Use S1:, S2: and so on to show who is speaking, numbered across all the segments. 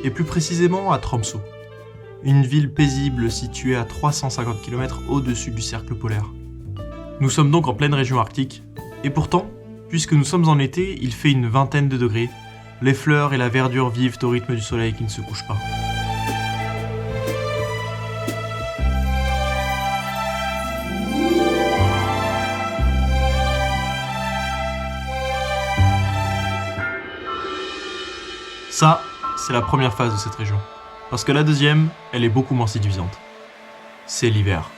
S1: et plus précisément à Tromsø. Une ville paisible située à 350 km au-dessus du cercle polaire. Nous sommes donc en pleine région arctique, et pourtant, puisque nous sommes en été, il fait une vingtaine de degrés, les fleurs et la verdure vivent au rythme du soleil qui ne se couche pas. Ça, c'est la première phase de cette région. Parce que la deuxième, elle est beaucoup moins séduisante. C'est l'hiver.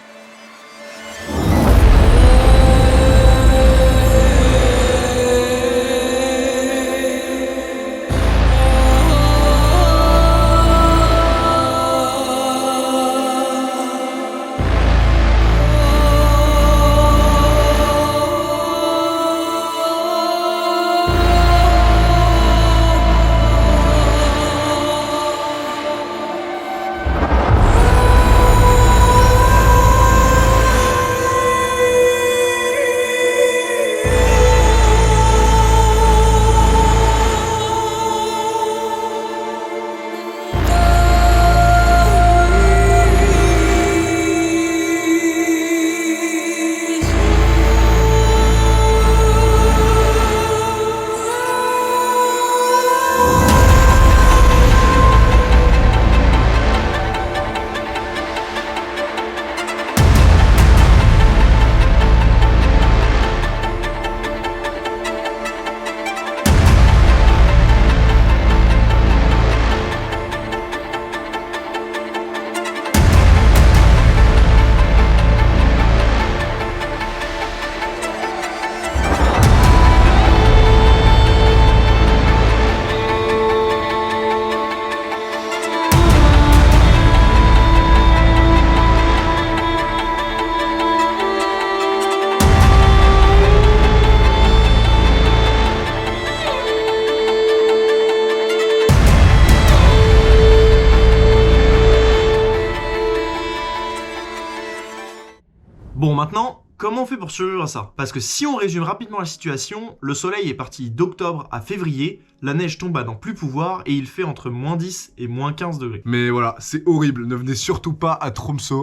S1: Bon, maintenant, comment on fait pour survivre à ça? Parce que si on résume rapidement la situation, le soleil est parti d'octobre à février, la neige tombe à n'en plus pouvoir et il fait entre moins 10 et moins 15 degrés.
S2: Mais voilà, c'est horrible, ne venez surtout pas à Tromsø.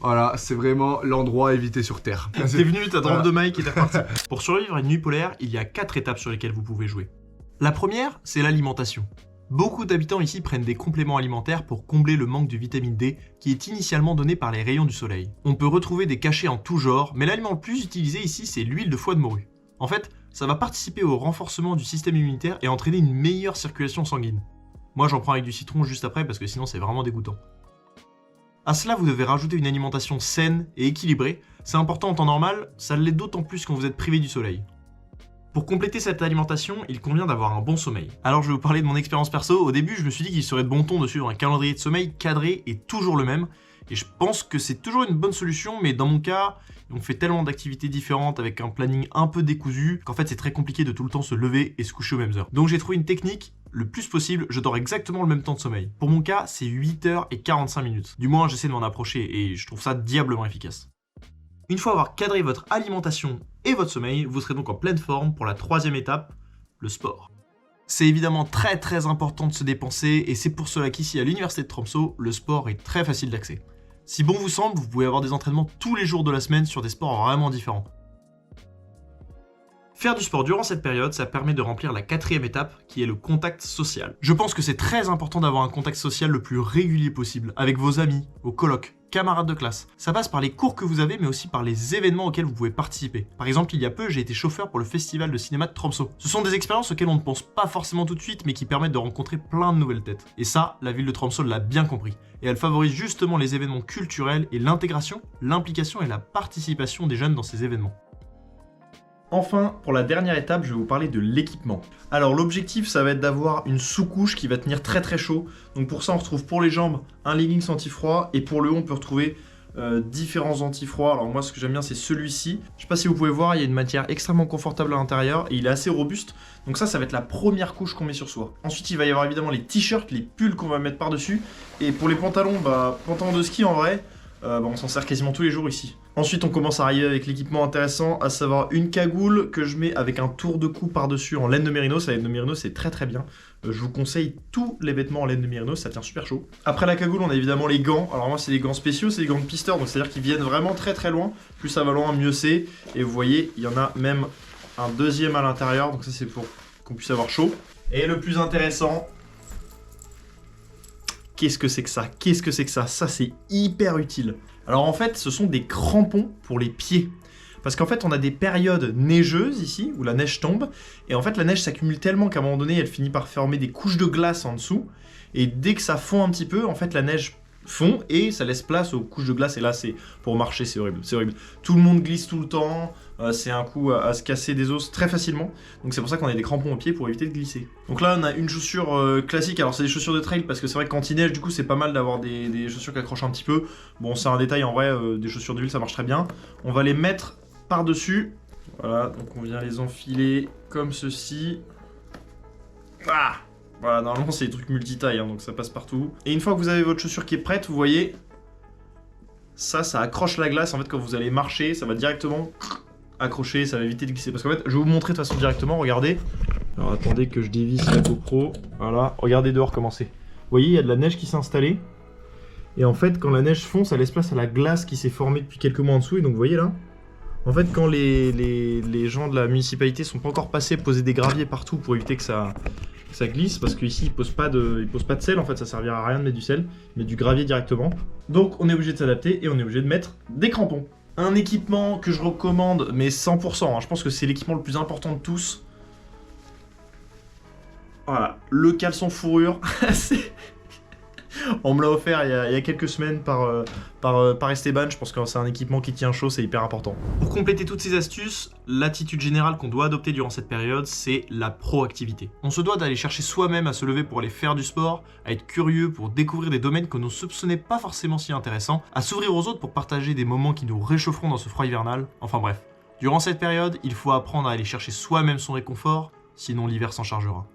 S2: Voilà, c'est vraiment l'endroit à éviter sur Terre.
S1: T'es venu, t'as drop de mic et t'es reparti. Pour survivre à une nuit polaire, il y a 4 étapes sur lesquelles vous pouvez jouer. La première, c'est l'alimentation. Beaucoup d'habitants ici prennent des compléments alimentaires pour combler le manque de vitamine D qui est initialement donné par les rayons du soleil. On peut retrouver des cachets en tout genre, mais l'aliment le plus utilisé ici c'est l'huile de foie de morue. En fait, ça va participer au renforcement du système immunitaire et entraîner une meilleure circulation sanguine. Moi j'en prends avec du citron juste après parce que sinon c'est vraiment dégoûtant. À cela vous devez rajouter une alimentation saine et équilibrée, c'est important en temps normal, ça l'est d'autant plus quand vous êtes privé du soleil. Pour compléter cette alimentation, il convient d'avoir un bon sommeil. Alors je vais vous parler de mon expérience perso. Au début, je me suis dit qu'il serait de bon ton de suivre un calendrier de sommeil cadré et toujours le même. Et je pense que c'est toujours une bonne solution, mais dans mon cas, on fait tellement d'activités différentes avec un planning un peu décousu qu'en fait c'est très compliqué de tout le temps se lever et se coucher aux mêmes heures. Donc j'ai trouvé une technique, le plus possible, je dors exactement le même temps de sommeil. Pour mon cas, c'est 8h45 minutes. Du moins, j'essaie de m'en approcher et je trouve ça diablement efficace. Une fois avoir cadré votre alimentation et votre sommeil, vous serez donc en pleine forme pour la troisième étape, le sport. C'est évidemment très important de se dépenser et c'est pour cela qu'ici à l'université de Tromsø, le sport est très facile d'accès. Si bon vous semble, vous pouvez avoir des entraînements tous les jours de la semaine sur des sports vraiment différents. Faire du sport durant cette période, ça permet de remplir la quatrième étape, qui est le contact social. Je pense que c'est très important d'avoir un contact social le plus régulier possible, avec vos amis, vos colocs, camarades de classe. Ça passe par les cours que vous avez, mais aussi par les événements auxquels vous pouvez participer. Par exemple, il y a peu, j'ai été chauffeur pour le festival de cinéma de Tromsø. Ce sont des expériences auxquelles on ne pense pas forcément tout de suite, mais qui permettent de rencontrer plein de nouvelles têtes. Et ça, la ville de Tromsø l'a bien compris. Et elle favorise justement les événements culturels et l'intégration, l'implication et la participation des jeunes dans ces événements. Enfin, pour la dernière étape, je vais vous parler de l'équipement. Alors l'objectif, ça va être d'avoir une sous-couche qui va tenir très chaud. Donc pour ça, on retrouve pour les jambes un leggings anti-froid et pour le haut, on peut retrouver différents anti-froids. Alors moi, ce que j'aime bien, c'est celui-ci. Je sais pas si vous pouvez voir, il y a une matière extrêmement confortable à l'intérieur et il est assez robuste. Donc ça va être la première couche qu'on met sur soi. Ensuite, il va y avoir évidemment les t-shirts, les pulls qu'on va mettre par-dessus. Et pour les pantalons, pantalons de ski en vrai, on s'en sert quasiment tous les jours ici. Ensuite, on commence à arriver avec l'équipement intéressant, à savoir une cagoule que je mets avec un tour de cou par-dessus en laine de mérino. La laine de mérino, c'est très bien. Je vous conseille tous les vêtements en laine de mérinos, ça tient super chaud. Après la cagoule, on a évidemment les gants. Alors moi, c'est des gants spéciaux, c'est des gants de pisteur, donc c'est-à-dire qu'ils viennent vraiment très très loin. Plus ça va loin, mieux c'est. Et vous voyez, il y en a même un deuxième à l'intérieur, donc ça c'est pour qu'on puisse avoir chaud. Et le plus intéressant, qu'est-ce que c'est que ça? Qu'est-ce que c'est que ça? Ça c'est hyper utile. Alors en fait, ce sont des crampons pour les pieds. Parce qu'en fait, on a des périodes neigeuses ici, où la neige tombe, et en fait, la neige s'accumule tellement qu'à un moment donné, elle finit par former des couches de glace en dessous, et dès que ça fond un petit peu, en fait, la neige fond, et ça laisse place aux couches de glace, et là, c'est pour marcher, c'est horrible, c'est horrible. Tout le monde glisse tout le temps, c'est un coup à se casser des os très facilement, donc c'est pour ça qu'on a des crampons aux pieds pour éviter de glisser. Donc là, on a une chaussure classique, alors c'est des chaussures de trail, parce que c'est vrai que quand il neige, du coup, c'est pas mal d'avoir des chaussures qui accrochent un petit peu. Bon, c'est un détail, en vrai, des chaussures de ville, ça marche très bien. On va les mettre par-dessus, voilà, donc on vient les enfiler comme ceci. Ah, voilà, normalement c'est des trucs multitailles, hein, donc ça passe partout. Et une fois que vous avez votre chaussure qui est prête, vous voyez, ça accroche la glace. En fait, quand vous allez marcher, ça va directement accrocher, ça va éviter de glisser. Parce qu'en fait, je vais vous montrer de façon directement, regardez. Alors attendez que je dévisse la GoPro, voilà, regardez dehors comment c'est. Vous voyez, il y a de la neige qui s'est installée. Et en fait, quand la neige fond, ça laisse place à la glace qui s'est formée depuis quelques mois en dessous. Et donc vous voyez là, en fait, quand les gens de la municipalité sont pas encore passés poser des graviers partout pour éviter que ça glisse, parce qu'ici ils posent pas de sel, en fait ça servira à rien de mettre du sel, mais du gravier directement. Donc on est obligé de s'adapter et on est obligé de mettre des crampons. Un équipement que je recommande, mais 100%, hein, je pense que c'est l'équipement le plus important de tous. Voilà, le caleçon fourrure. On me l'a offert il y a quelques semaines par Esteban. Je pense que c'est un équipement qui tient chaud, c'est hyper important. Pour compléter toutes ces astuces, l'attitude générale qu'on doit adopter durant cette période, c'est la proactivité. On se doit d'aller chercher soi-même à se lever pour aller faire du sport, à être curieux pour découvrir des domaines que l'on soupçonnait pas forcément si intéressants, à s'ouvrir aux autres pour partager des moments qui nous réchaufferont dans ce froid hivernal. Enfin bref, durant cette période, il faut apprendre à aller chercher soi-même son réconfort, sinon l'hiver s'en chargera.